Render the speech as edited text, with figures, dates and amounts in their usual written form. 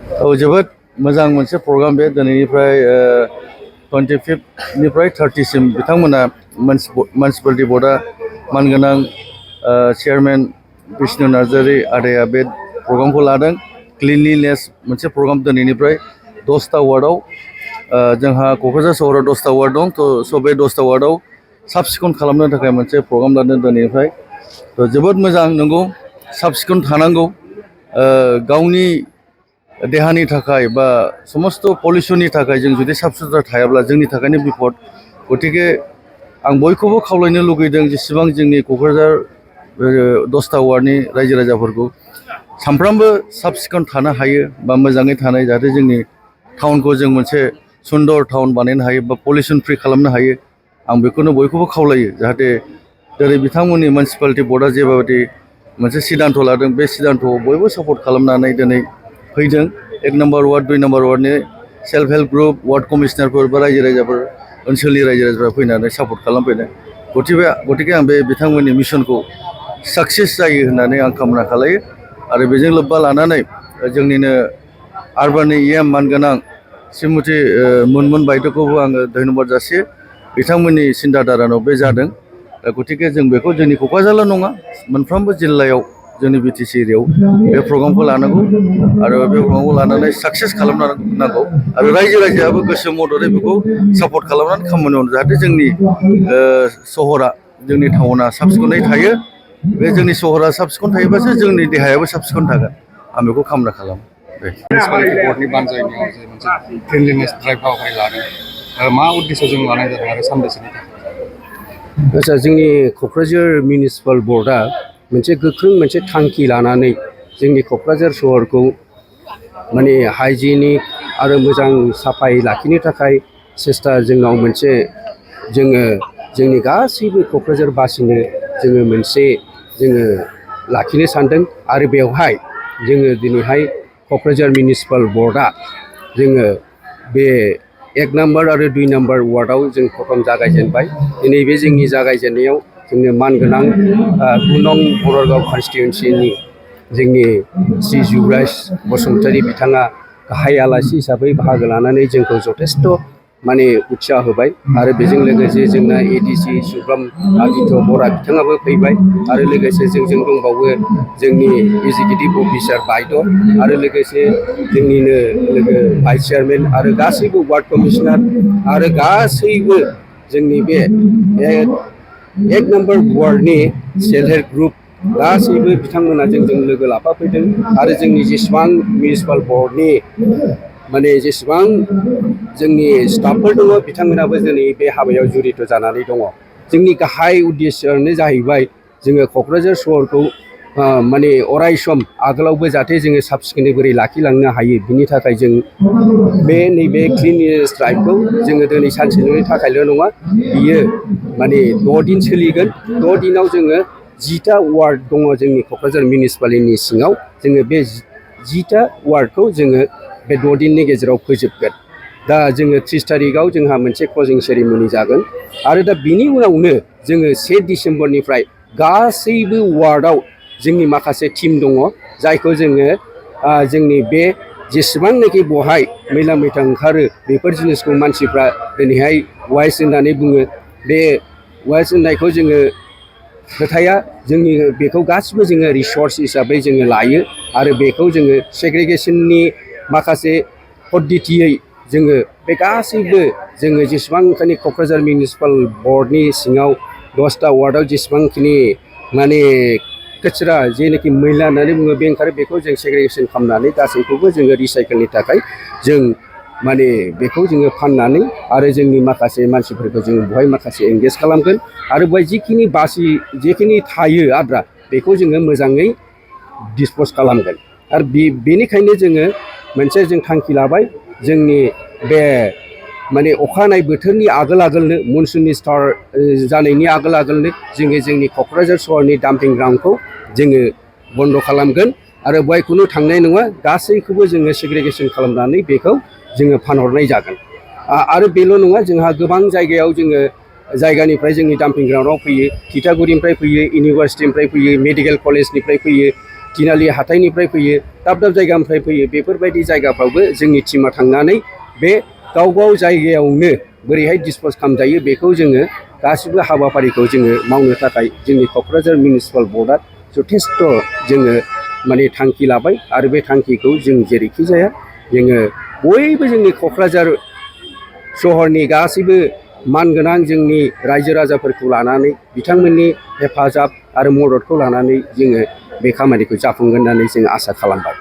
औ जोबोद मोजां मोनसे प्रग्राम बे दिनैनिफ्राय 25निफ्राय 30सिम बिथांमोना मिउनिसिपालिटि बर्डआ मानगोनां चेयारमेन बिष्णु नार्जारी आदाया बे प्रग्रामखौ लादों। क्लिनलिनेस मोनसे प्रग्राम दिनैनिफ्राय 10टा वार्डआव जोंहा क'क्राझार सहराव 10टा वार्ड दं स' बे 10टा वार्डआव साब सिखोन खालामनो थाखाय मोनसे प्रग्राम लादों दिनैनिफ्राय। जोबोद मोजां नंगौ, साब सिखोन थानांगौ गावनि देहानि थाखाय बा समस्त पलिउसननि थाखाय जों जुदि साफ सुथ्रा थायाब्ला जोंनि थाखायनो बिपद। गतिके आं बयखौबो खावलायनो लुगैदों जेसेबां जोंनि क'क्राझार 10टा वार्डनि रायजो राजाफोरखौ सानफ्रामबो साब सिखोन थानो हायो बा मोजाङै थानाय जाहाथे जोंनि टाउनखौ जों मोनसे सुन्दर टाउन बानायनो हायो बा पलिउसन फ्रि खालामनो हायो। आं बेखौनो बयखौबो खावलायो जाहाथे जेरै बिथांमोननि मिउनिसिपालिटि बर्डआ जेबायदि मोनसे सिद्धान्त लादों बे सिद्धान्तखौ बयबो सापर्ट खालामनानै दिनै फैदों। 1 नम्बर वार्ड 2 नम्बर वार्डनि सेल्फ हेल्प ग्रुप वार्ड कमिशनारफोर बा रायजो राजाफोर ओनसोलनि रायजो राजाफोरा फैनानै सापर्ट खालामफैदों। गतिके आं बे बिथांमोननि मिशनखौ साक्सेस जायो होननानै आं कामना खालायो। आरो बेजों लोब्बा लानानै जोंनिनो आर्बाननि मानगोनां श्रीमती मुनमुन बायद'खौबो आङो धन्यबाद जासियो। बिथांमोननि सिन्था धारानाव बे जादों। गतिके जों बेखौ जोंनि क'क्राझारल' नङा मोनफ्रोमबो जिल्लायाव जोंनि बिटिसि एरियायाव बे प्रग्रामखौ लानांगौ आरो बे प्रग्रामखौ लानानै साक्सेस खालामनांगौ आरो रायजो राजायाबो गोसो मददै बेखौ सापर्ट खालामनानै खामानि मावनो जाहाथे जोंनि सहरा जोंनि टाउना साब सिखोनै थायो। बे जोंनि सहरा साब सिखोन थायोबासो जोंनि देहायाबो साब सिखोन थागोन। आं बेखौ कामना खालामो। मिउनिसिपालिटि बर्डनि बानजायनायाव जे मोनसे क्लिनलिनेस ड्राइभ हाबाफारि लादों मा उद्देश्यजों लानाय जादों आरो सानबेसेनि थाखाय? आच्चा, जोंनि क'क्राझार मिउनिसिपाल बर्डआ मोनसे गोख्रों मोनसे थांखि लानानै जोंनि क'क्राझार सहरखौ माने हाइजेनिक आरो मोजां साफायै लाखिनो थाखाय सेस्था जोंनाव मोनसे जोंनि गासैबो क'क्राझारबासिनो जोङो मोनसे लाखिनो सानदों। आरो बेवहाय जोङो दिनैहाय क'क्राझार मिउनिसिपाल बर्डआ जोङो बे 1 नम्बर आरो 2 नम्बर वार्डआव जों प्रथम जागायजेनबाय। दिनै बे जोंनि जागायजेननायाव जोंनो मानगोनां 9 नं बररगाव कन्स्टिटुवेन्सिनि जोंनि श्री जुबराज बसुमतारी बिथाङा गाहाय आलासि हिसाबै बाहागो लानानै जोंखौ जथेस्थ' माने उत्साह होबाय। आरो बेजों लोगोसे जोंना एडिसि सुब्रम आदित्य बरा बिथाङाबो फैबाय। आरो लोगोसे जोंजों दंबावो जोंनि एजुकेटिभ अफिसार बायद' आरो लोगोसे जोंनिनो लोगो भाइस चेयारमेन आरो गासैबो वार्ड कमिशनार आरो गासैबो जोंनि बे 1 नम्बर वार्डनि सेल्फ हेल्प ग्रुप गासैबो बिथांमोना जोंजों लोगो लाफाफैदों। आरो जोंनि जेसेबां मिउनिसिपाल बर्डनि माने जेसेबां जोंनि स्टाफफोर दङ बिथांमोनाबो दिनै बे हाबायाव जुरित जानानै दङ। जोंनि गाहाय उद्देश्यआनो जाहैबाय जोङो क'क्राझार सहरखौ माने अराय सम आगोलावबो जाहाथे जोङो साब सिखोनै बोरै लाखिलांनो हायो बिनि थाखाय जों नैबे क्लिनलिनेस ड्राइभखौ जोङो दिनै सानसेनि थाखायल' नङा, बियो माने 6 दिन सोलिगोन। 6 दिनाव जोङो 10टा वार्ड दङ जोंनि क'क्राझार मिउनिसिपालिटिनि सिङाव। जोङो बे 10टा वार्डखौ जोङो बे 6 दिननि गेजेराव फोजोबगोन। दा जोङो 30 तारिखआव जोंहा मोनसे क्लजिं सेरेमनि जागोन। आरो दा बिनि उनावनो जोङो 1 डिसेम्बरनिफ्राय गासैबो वार्डआव जोंनि माखासे टिम दङ जायखौ जोङो जोंनि बे जेसेबांनाखि बहाय मैला मैथा ओंखारो बेफोर जिनिसखौ मानसिफ्रा दिनैहाय वाइस होननानै बुङो। बे वाइस होननायखौ जोङो खोथाया जोंनि बेखौ गासिबो जोङो रिसर्स हिसाबै जोङो लायो। आरो बेखौ जोङो सेग्रिगेसननि माखासे पद्धतियै जोङो बे गासैबो जोङो जेसेबांखिनि क'क्राझार मिउनिसिपाल बर्डनि सिङाव 10टा वार्डआव जेसेबांखिनि माने कचरा जेनाखि मैला होननानै बुङो बे ओंखारो बेखौ जों सेग्रिगेसन खालामनानै गासैखौबो जोङो रिसाइकेलनि थाखाय जों माने बेखौ जोङो फाननानै आरो जोंनि माखासे मानसिफोरखौ जोङो बेवहाय माखासे एंगेज खालामगोन। आरो बेवहाय जेखिनि थायो आद्रा बेखौ जोङो मोजाङै डिसप'ज खालामगोन। आरो बेनिखायनो जोङो मोनसे जों थांखि लाबाय जोंनि बे माने अखानाय बोथोरनि आगोलनो मनसुननि स्टार्ट जानायनि आगोलनो जोङो जोंनि क'क्राझार सहरनि डाम्पिं ग्राउन्डखौ जोङो बन्द' खालामगोन। आरो बेवहाय खुनु थांनाय नङा, गासैखौबो जोङो सेग्रिगेसन खालामनानै बेखौ जोङो फानहरनाय जागोन। आरो बेल' नङा, जोंहा गोबां जायगायाव जोङो जायगानिफ्राय जोंनि डाम्पिं ग्राउन्डआव फैयो, थिथागुरिनिफ्राय फैयो, इउनिभार्सिटिनिफ्राय फैयो, मेडिकेल कलेजनिफ्राय फैयो। तिनालि हाथाइनिफ्राय फैयो, दाब दाब जायगानिफ्राय फैयो। बेफोरबायदि जायगाफ्रावबो जोंनि टिमा थांनानै बे गाव गाव जायगायावनो बोरैहाय डिसप'ज खालामजायो बेखौ जोङो गासिबो हाबाफारिखौ जोङो मावनो थाखाय जोंनि क'क्राझार मिउनिसिपाल बर्डआ जथेस्थ' जोङो माने थांखि लाबाय आरो बे थांखिखौ जों जेरैखि जाया जोङो बयबो जोंनि क'क्राझार सहरनि गासैबो मानगोनां जोंनि रायजो राजाफोरखौ लानानै बिथांमोननि हेफाजाब आरो मददखौ लानानै जोङो बे खामानिखौ जाफुंगोन होननानै जों आसा खालामबाय।